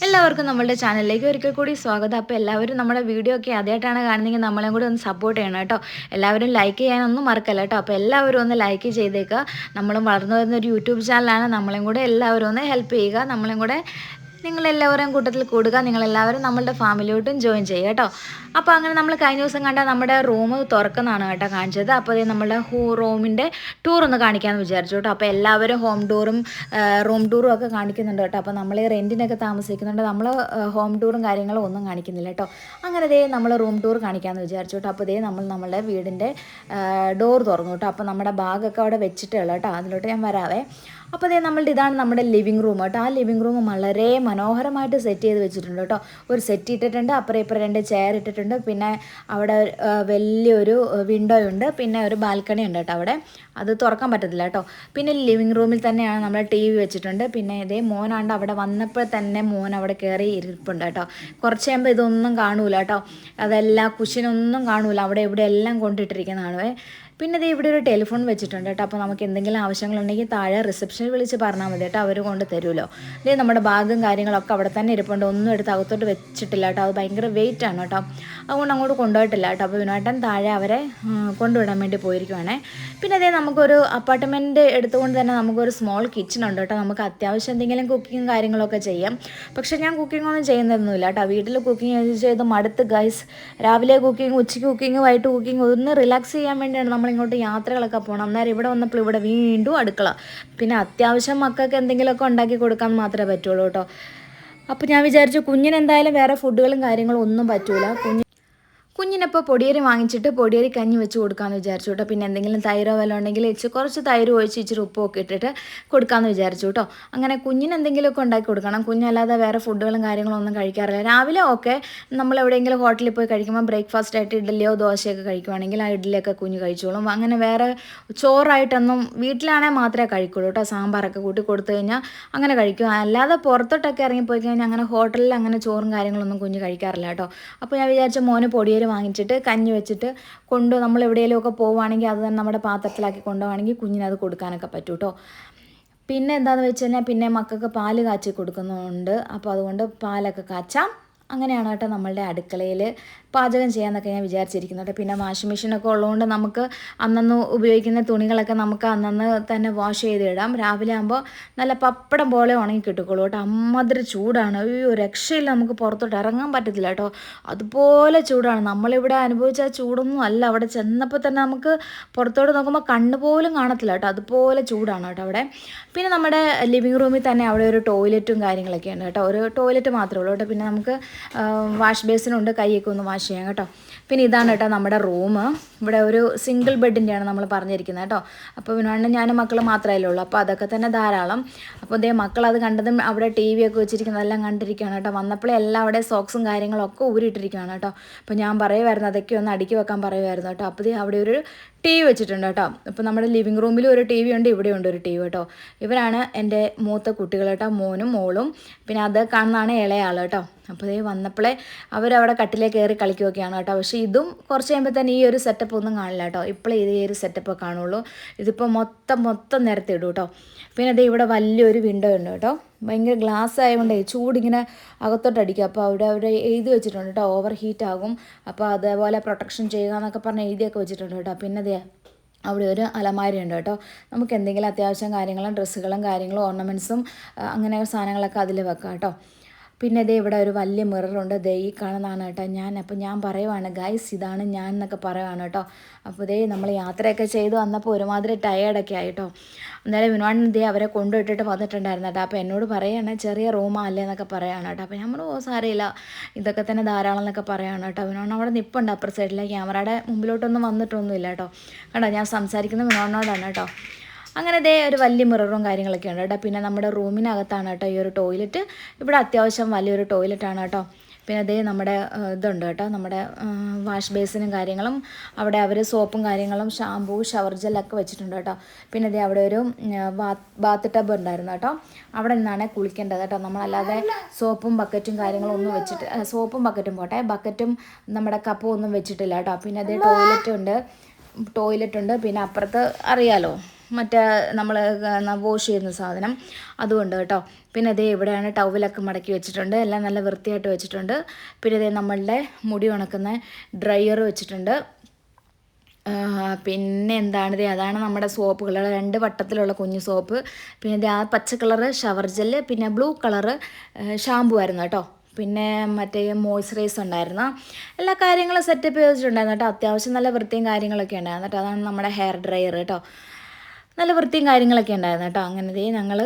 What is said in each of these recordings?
എല്ലാവർക്കും നമ്മളുടെ ചാനലിലേക്ക് ഒരിക്കൽ കൂടി സ്വാഗതം. അപ്പോൾ എല്ലാവരും നമ്മുടെ വീഡിയോ ഒക്കെ ആദ്യമായിട്ടാണ് കാണുന്നതെങ്കിൽ നമ്മളെയും കൂടി ഒന്ന് സപ്പോർട്ട് ചെയ്യണം കേട്ടോ. എല്ലാവരും ലൈക്ക് ചെയ്യാനൊന്നും മറക്കല്ല കേട്ടോ. അപ്പോൾ എല്ലാവരും ഒന്ന് ലൈക്ക് ചെയ്തേക്കുക. നമ്മളും വളർന്നു വരുന്ന ഒരു യൂട്യൂബ് ചാനലാണ്. നമ്മളെയും കൂടെ എല്ലാവരും ഒന്ന് ഹെൽപ്പ് ചെയ്യുക. നമ്മളെയും കൂടെ നിങ്ങളെല്ലാവരും കൂട്ടത്തിൽ കൂടുക. നിങ്ങളെല്ലാവരും നമ്മളുടെ ഫാമിലിയോട്ടും ജോയിൻ ചെയ്യുക കേട്ടോ. അപ്പോൾ അങ്ങനെ നമ്മൾ കഴിഞ്ഞ ദിവസം കണ്ട നമ്മുടെ റൂം തുറക്കുന്നതാണ് കേട്ടോ കാണിച്ചത്. അപ്പോൾ അതേ നമ്മളുടെ റൂമിൻ്റെ ടൂർ ഒന്ന് കാണിക്കാമെന്ന് വിചാരിച്ചു കേട്ടോ. അപ്പോൾ എല്ലാവരും ഹോം ടൂറും റൂം ടൂറും ഒക്കെ കാണിക്കുന്നുണ്ട് കേട്ടോ. അപ്പോൾ നമ്മൾ റെൻറ്റിനൊക്കെ താമസിക്കുന്നുണ്ട്. നമ്മൾ ഹോം ടൂറും കാര്യങ്ങളും ഒന്നും കാണിക്കുന്നില്ല കേട്ടോ. അങ്ങനെ ദേ നമ്മൾ റൂം ടൂർ കാണിക്കാമെന്ന് വിചാരിച്ചു കേട്ടോ. അപ്പോൾ ദേ നമ്മളുടെ വീടിൻ്റെ ഡോർ തുറന്നു കേട്ടോ. അപ്പോൾ നമ്മുടെ ബാഗൊക്കെ അവിടെ വെച്ചിട്ടേ ഉള്ളൂ കേട്ടോ. അതിലോട്ട് ഞാൻ വരാവേ. അപ്പോൾ അതേ നമ്മളുടെ ഇതാണ് നമ്മുടെ ലിവിങ് റൂം കേട്ടോ. ആ ലിവിങ് റൂം വളരെ മനോഹരമായിട്ട് സെറ്റ് ചെയ്ത് വെച്ചിട്ടുണ്ട് കേട്ടോ. ഒരു സെറ്റ് ഇട്ടിട്ടുണ്ട്, അപ്പുറം ഇപ്പുറം 2 ചെയർ ഇട്ടിട്ടുണ്ട്. പിന്നെ അവിടെ വലിയൊരു വിൻഡോ ഉണ്ട്, പിന്നെ ഒരു ബാൽക്കണി ഉണ്ട് കേട്ടോ അവിടെ. അത് തുറക്കാൻ പറ്റത്തില്ല കേട്ടോ. പിന്നെ ലിവിങ് റൂമിൽ തന്നെയാണ് നമ്മൾ TV വെച്ചിട്ടുണ്ട്. പിന്നെ ഇതേ മോനാണ്ട് അവിടെ വന്നപ്പോൾ തന്നെ മോൻ അവിടെ കയറി ഇരിപ്പുണ്ട് കേട്ടോ. കുറച്ച് കഴിയുമ്പോൾ ഇതൊന്നും കാണൂല കേട്ടോ. അതെല്ലാം കുഷിനൊന്നും കാണൂല. അവിടെ ഇവിടെ എല്ലാം കൊണ്ടിട്ടിരിക്കുന്നതാണ്. പിന്നെ ഇത് ഇവിടെ ഒരു ടെലിഫോൺ വെച്ചിട്ടുണ്ട് കേട്ടോ. അപ്പോൾ നമുക്ക് എന്തെങ്കിലും ആവശ്യങ്ങളുണ്ടെങ്കിൽ താഴെ റിസപ്ഷനിൽ വിളിച്ച് പറഞ്ഞാൽ മതി കേട്ടോ. അവർ കൊണ്ട് തരുമല്ലോ. ഇതേ നമ്മുടെ ബാഗും കാര്യങ്ങളൊക്കെ അവിടെ തന്നെ ഇരിപ്പുണ്ട്. ഒന്നും എടുത്ത് അകത്തോട്ട് വെച്ചിട്ടില്ല കേട്ടോ. അത് ഭയങ്കര വെയിറ്റ് ആണ് കേട്ടോ. അതുകൊണ്ട് അങ്ങോട്ട് കൊണ്ടുപോയിട്ടില്ല കേട്ടോ. അപ്പോൾ വിനോട്ടൻ താഴെ അവരെ കൊണ്ടുവിടാൻ വേണ്ടി പോയിരിക്കുവാണേ. പിന്നെ അതേ നമുക്കൊരു അപ്പാർട്ട്മെൻറ്റ് എടുത്തുകൊണ്ട് തന്നെ നമുക്കൊരു സ്മോൾ കിച്ചൺ ഉണ്ട് കേട്ടോ. നമുക്ക് അത്യാവശ്യം എന്തെങ്കിലും കുക്കിങ്ങും കാര്യങ്ങളൊക്കെ ചെയ്യാം. പക്ഷേ ഞാൻ കുക്കിങ്ങൊന്നും ചെയ്യുന്നതൊന്നുമില്ല കേട്ടോ. വീട്ടിൽ കുക്കിംഗ് ചെയ്ത് മടുത്ത് ഗൈസ്. രാവിലെ കുക്കിംഗ്, ഉച്ചയ്ക്ക് കുക്കിംഗ്, വൈകിട്ട് കുക്കിംഗ്, ഒന്ന് റിലാക്സ് ചെയ്യാൻ വേണ്ടിയാണ് നമ്മളിങ്ങോട്ട് യാത്രകളൊക്കെ പോകണം. അന്നേരം ഇവിടെ വന്നപ്പോൾ ഇവിടെ വീണ്ടും അടുക്കള. പിന്നെ അത്യാവശ്യം മക്കൾക്ക് എന്തെങ്കിലുമൊക്കെ ഉണ്ടാക്കി കൊടുക്കാൻ മാത്രമേ പറ്റുള്ളൂ കേട്ടോ. അപ്പോൾ ഞാൻ വിചാരിച്ചു കുഞ്ഞിന് എന്തായാലും വേറെ ഫുഡുകളും കാര്യങ്ങളും ഒന്നും പറ്റൂല. കുഞ്ഞിനപ്പോൾ പൊടിയരി വാങ്ങിച്ചിട്ട് പൊടിയരി കഞ്ഞി വെച്ച് കൊടുക്കാമെന്ന് വിചാരിച്ചു കേട്ടോ. പിന്നെ എന്തെങ്കിലും തൈരോ വല്ലതും ഉണ്ടെങ്കിൽ കുറച്ച് തൈര് ഒഴിച്ച് ഇച്ചിരി ഉപ്പൊക്കെ ഇട്ടിട്ട് കൊടുക്കാമെന്ന് വിചാരിച്ചു കേട്ടോ. അങ്ങനെ കുഞ്ഞിന് എന്തെങ്കിലുമൊക്കെ ഉണ്ടാക്കി കൊടുക്കണം. കുഞ്ഞല്ലാതെ വേറെ ഫുഡുകളും കാര്യങ്ങളും ഒന്നും കഴിക്കാറില്ല. രാവിലെ ഒക്കെ നമ്മൾ എവിടെയെങ്കിലും ഹോട്ടലിൽ പോയി കഴിക്കുമ്പോൾ ബ്രേക്ക്ഫാസ്റ്റ് ആയിട്ട് ഇഡ്ഡലിയോ ദോശയൊക്കെ കഴിക്കുവാണെങ്കിൽ ആ ഇഡ്ഡലിയൊക്കെ കുഞ്ഞ് കഴിച്ചോളും. അങ്ങനെ വേറെ ചോറായിട്ടൊന്നും വീട്ടിലാണെങ്കിൽ മാത്രമേ കഴിക്കുള്ളൂ കേട്ടോ. സാമ്പാറൊക്കെ കൂട്ടി കൊടുത്തു കഴിഞ്ഞാൽ അങ്ങനെ കഴിക്കും. അല്ലാതെ പുറത്തോട്ടൊക്കെ ഇറങ്ങിപ്പോയി കഴിഞ്ഞാൽ അങ്ങനെ ഹോട്ടലിൽ അങ്ങനെ ചോറും കാര്യങ്ങളൊന്നും കുഞ്ഞ് കഴിക്കാറില്ല കേട്ടോ. അപ്പോൾ ഞാൻ വിചാരിച്ച മോന് പൊടിയരി വാങ്ങിച്ചിട്ട് കഞ്ഞി വെച്ചിട്ട് നമ്മൾ എവിടെയെങ്കിലുമൊക്കെ പോവുകയാണെങ്കിൽ അത് തന്നെ നമ്മുടെ പാത്രത്തിലാക്കി കൊണ്ടുപോവുകയാണെങ്കിൽ കുഞ്ഞിനത് കൊടുക്കാനൊക്കെ പറ്റും കേട്ടോ. പിന്നെ എന്താണെന്ന് വെച്ച് കഴിഞ്ഞാൽ പിന്നെ മക്കൾക്ക് പാല് കാച്ചി കൊടുക്കുന്നുണ്ട്. അപ്പോൾ അതുകൊണ്ട് പാലൊക്കെ കാച്ചാം. അങ്ങനെയാണ് കേട്ടോ നമ്മളുടെ അടുക്കളയിൽ പാചകം ചെയ്യാമെന്നൊക്കെ ഞാൻ വിചാരിച്ചിരിക്കുന്നത് കേട്ടോ. പിന്നെ വാഷിംഗ് മെഷീനൊക്കെ ഉള്ളതുകൊണ്ട് നമുക്ക് അന്നന്ന് ഉപയോഗിക്കുന്ന തുണികളൊക്കെ നമുക്ക് അന്നന്ന് തന്നെ വാഷ് ചെയ്തിടാം. രാവിലെ ആകുമ്പോൾ നല്ല പപ്പടം പോലെ ഉണങ്ങി കിട്ടുകയുള്ളൂ കേട്ടോ. അമ്മതിരി ചൂടാണ്. അയ്യോ രക്ഷയില്ല. നമുക്ക് പുറത്തോട്ട് ഇറങ്ങാൻ പറ്റത്തില്ല കേട്ടോ. അതുപോലെ ചൂടാണ്. നമ്മളിവിടെ അനുഭവിച്ച ചൂടൊന്നും അല്ല. അവിടെ ചെന്നപ്പോൾ തന്നെ നമുക്ക് പുറത്തോട്ട് നോക്കുമ്പോൾ കണ്ണ് പോലും കാണത്തില്ല കേട്ടോ. അതുപോലെ ചൂടാണ് കേട്ടോ അവിടെ. പിന്നെ നമ്മുടെ ലിവിങ് റൂമിൽ തന്നെ അവിടെ ഒരു ടോയ്ലറ്റും കാര്യങ്ങളൊക്കെ ഉണ്ട് കേട്ടോ. ഒരു ടോയ്ലറ്റ് മാത്രമേ ഉള്ളൂ കേട്ടോ. പിന്നെ നമുക്ക് വാഷ് ബേസിനുണ്ട്, കൈയൊക്കെ ഒന്ന് വാഷ് ചെയ്യാം കേട്ടോ. പിന്നെ ഇതാണ് കേട്ടോ നമ്മുടെ റൂം. ഇവിടെ ഒരു സിംഗിൾ ബെഡിൻ്റെയാണ് നമ്മൾ പറഞ്ഞിരിക്കുന്നത് കേട്ടോ. അപ്പോൾ പിന്നെ ഞാനും മക്കൾ മാത്രമല്ലേ ഉള്ളൂ. അപ്പോൾ അതൊക്കെ തന്നെ ധാരാളം. അപ്പോൾ ഇതേ മക്കൾ അത് കണ്ടതും അവിടെ TV ഒക്കെ വെച്ചിരിക്കുന്നതെല്ലാം കണ്ടിരിക്കുകയാണ് കേട്ടോ. വന്നപ്പോഴേ എല്ലാം അവിടെ സോക്സും കാര്യങ്ങളൊക്കെ ഊരിയിട്ടിരിക്കുകയാണ് കേട്ടോ. അപ്പോൾ ഞാൻ പറയുമായിരുന്നു അതൊക്കെ ഒന്ന് അടുക്കി വെക്കാൻ പറയുമായിരുന്നു കേട്ടോ. അപ്പോൾ അവിടെ ഒരു TV വെച്ചിട്ടുണ്ട് കേട്ടോ. അപ്പോൾ നമ്മുടെ ലിവിങ് റൂമിലും ഒരു TV ഉണ്ട്, ഇവിടെ ഉണ്ട് ഒരു TV കേട്ടോ. ഇവരാണ് എൻ്റെ മൂത്ത കുട്ടികൾ കേട്ടോ, മോനും മോളും. പിന്നെ അത് കാണുന്നതാണ് ഇളയാൾ കേട്ടോ. അപ്പോൾ ഇതേ വന്നപ്പോഴേ അവരവിടെ കട്ടിലേക്ക് കയറി കളിക്കുകയൊക്കെയാണ് കേട്ടോ. പക്ഷേ ഇതും കുറച്ച് കഴിയുമ്പോൾ തന്നെ ഈ ഒരു സെറ്റപ്പ് ഒന്നും കാണില്ല കേട്ടോ. ഇപ്പോഴേ ഈ ഒരു സെറ്റപ്പ് കാണുള്ളൂ. ഇതിപ്പോൾ മൊത്തം നിരത്തി ഇടും കേട്ടോ. പിന്നെ അത് ഇവിടെ വലിയൊരു വിൻഡോ ഉണ്ട് കേട്ടോ. ഭയങ്കര ഗ്ലാസ് ആയതുകൊണ്ടേ ചൂടിങ്ങനെ അകത്തോട്ടടിക്കും. അപ്പോൾ അവിടെ എഴുതി വെച്ചിട്ടുണ്ട് കേട്ടോ, ഓവർ ഹീറ്റ് ആകും. അപ്പോൾ അതേപോലെ പ്രൊട്ടക്ഷൻ ചെയ്യുക എന്നൊക്കെ പറഞ്ഞ് എഴുതിയൊക്കെ വെച്ചിട്ടുണ്ട് കേട്ടോ. പിന്നെ അതേ അവിടെ ഒരു അലമാരി ഉണ്ട് കേട്ടോ. നമുക്ക് എന്തെങ്കിലും അത്യാവശ്യം കാര്യങ്ങളും ഡ്രസ്സുകളും കാര്യങ്ങളും ഓർണമെൻറ്റ്സും അങ്ങനെ സാധനങ്ങളൊക്കെ അതിൽ വെക്കാം കേട്ടോ. പിന്നെ ദേ ഇവിടെ ഒരു വലിയ മിററുണ്ട്. ദേ ഈ കാണുന്നതാണ് കേട്ടോ ഞാൻ. അപ്പോൾ ഞാൻ പറയുവാണ് ഗൈസ്, ഇതാണ് ഞാൻ എന്നൊക്കെ പറയുവാണ് കേട്ടോ. അപ്പോൾ ദേ നമ്മൾ യാത്രയൊക്കെ ചെയ്ത് വന്നപ്പോൾ ഒരുമാതിരി ടയേർഡൊക്കെ ആയിട്ടോ. അന്നേരം വിനോദൻ ദേ അവരെ കൊണ്ടുവിട്ടിട്ട് വന്നിട്ടുണ്ടായിരുന്നു കേട്ടോ. അപ്പോൾ എന്നോട് പറയുകയാണ് ചെറിയ റൂമല്ലേ എന്നൊക്കെ പറയുകയാണ് കേട്ടോ. അപ്പോൾ നമ്മൾ സാരമില്ല, ഇതൊക്കെ തന്നെ ധാരാളം എന്നൊക്കെ പറയുകയാണ് കേട്ടോ. വിനോദൻ അവിടെ നിൽപ്പുണ്ട് അപ്പുറ സൈഡിലെ ക്യാമറയുടെ മുമ്പിലോട്ടൊന്നും വന്നിട്ടൊന്നുമില്ല കേട്ടോ. കേട്ടോ ഞാൻ സംസാരിക്കുന്ന വിനോദനോടാണ് കേട്ടോ. അങ്ങനെ ദേ ഒരു വലിയ മിററും കാര്യങ്ങളൊക്കെ ഉണ്ട് കേട്ടോ. പിന്നെ നമ്മുടെ റൂമിനകത്താണ് കേട്ടോ ഈ ഒരു ടോയ്ലറ്റ്. ഇവിടെ അത്യാവശ്യം വലിയൊരു ടോയ്ലറ്റാണ് കേട്ടോ. പിന്നെ അതേ നമ്മുടെ ഇതുണ്ട് കേട്ടോ, നമ്മുടെ വാഷ് ബേസിനും കാര്യങ്ങളും. അവിടെ അവർ സോപ്പും കാര്യങ്ങളും ഷാമ്പൂ ഷവർ ജെല്ലൊക്കെ വെച്ചിട്ടുണ്ട് കേട്ടോ. പിന്നെ അതേ അവിടെ ഒരു ബാത്ത് ടബ് ഉണ്ടായിരുന്നു കേട്ടോ. അവിടെ നിന്നാണ് കുളിക്കേണ്ടത് കേട്ടോ. നമ്മളല്ലാതെ സോപ്പും ബക്കറ്റും കാര്യങ്ങളും ഒന്നും വെച്ചിട്ട്, സോപ്പും ബക്കറ്റും പോട്ടെ, ബക്കറ്റും നമ്മുടെ കപ്പും ഒന്നും വെച്ചിട്ടില്ല കേട്ടോ. പിന്നെ അതേ ടോയ്ലറ്റ് ഉണ്ട്. പിന്നെ അപ്പുറത്ത് അറിയാലോ മറ്റേ നമ്മൾ വാഷ് ചെയ്യുന്ന സാധനം അതുകൊണ്ട് കേട്ടോ. പിന്നെ അതേ ഇവിടെയാണ് ടവലൊക്കെ മടക്കി വെച്ചിട്ടുണ്ട്, എല്ലാം നല്ല വൃത്തിയായിട്ട് വെച്ചിട്ടുണ്ട്. പിന്നെ ഇതേ നമ്മളുടെ മുടി ഉണക്കുന്ന ഡ്രയർ വെച്ചിട്ടുണ്ട്. പിന്നെ എന്താണിത്, അതാണ് നമ്മുടെ സോപ്പുകൾ, 2 വട്ടത്തിലുള്ള കുഞ്ഞു സോപ്പ്. പിന്നെ ഇത് ആ പച്ച കളറ് ഷവർ ജെല്ല്, പിന്നെ ബ്ലൂ കളറ് ഷാമ്പു ആയിരുന്നു കേട്ടോ. പിന്നെ മറ്റേ മോയ്സ്ചറൈസർ ഉണ്ടായിരുന്നു. എല്ലാ കാര്യങ്ങളും സെറ്റപ്പ് ചെയ്തിട്ടുണ്ടായിരുന്നു കേട്ടോ. അത്യാവശ്യം നല്ല വൃത്തിയും കാര്യങ്ങളൊക്കെ ഉണ്ടായിരുന്നു കേട്ടോ. അതാണ് നമ്മുടെ ഹെയർ ഡ്രയർ കേട്ടോ. നല്ല വൃത്തിയും കാര്യങ്ങളൊക്കെ ഉണ്ടായിരുന്നു കേട്ടോ. അങ്ങനെ ഞങ്ങൾ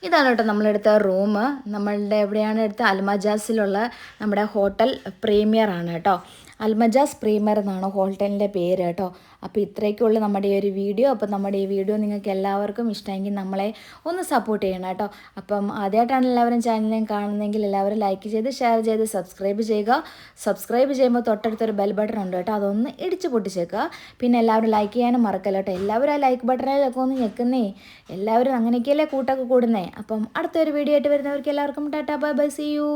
ഇതാണ് കേട്ടോ നമ്മളെടുത്ത റൂം. നമ്മളുടെ എവിടെയാണ് എടുത്ത അൽമജാസിലുള്ള നമ്മുടെ ഹോട്ടൽ പ്രീമിയർ ആണ് കേട്ടോ. അൽമജാസ് പ്രീമിയർ എന്നാണ് ഹോട്ടലിൻ്റെ പേര് കേട്ടോ. അപ്പോൾ ഇത്രയൊക്കെയുള്ളൂ നമ്മുടെ ഈ ഒരു വീഡിയോ. അപ്പോൾ നമ്മുടെ ഈ വീഡിയോ നിങ്ങൾക്ക് എല്ലാവർക്കും ഇഷ്ടമെങ്കിൽ നമ്മളെ ഒന്ന് സപ്പോർട്ട് ചെയ്യണം കേട്ടോ. അപ്പം ആദ്യമായിട്ടാണ് എല്ലാവരും ചാനലിനെ കാണുന്നതെങ്കിൽ എല്ലാവരും ലൈക്ക് ചെയ്ത് ഷെയർ ചെയ്ത് സബ്സ്ക്രൈബ് ചെയ്യുക. സബ്സ്ക്രൈബ് ചെയ്യുമ്പോൾ തൊട്ടടുത്തൊരു ബെൽ ബട്ടൺ ഉണ്ട് കേട്ടോ, അതൊന്ന് ഇടിച്ച് പൊട്ടിച്ചേക്കുക. പിന്നെ എല്ലാവരും ലൈക്ക് ചെയ്യാനും മറക്കല്ല കേട്ടോ. എല്ലാവരും ആ ലൈക്ക് ബട്ടണിലൊക്കെ ഒന്ന് ഞെക്കുന്നേ. എല്ലാവരും അങ്ങനെയൊക്കെയല്ലേ കൂട്ടൊക്കെ കൂടുന്നേ. അപ്പം അടുത്തൊരു വീഡിയോ ആയിട്ട് വരുന്നവർക്ക് എല്ലാവർക്കും ta-ta bye bye, see U.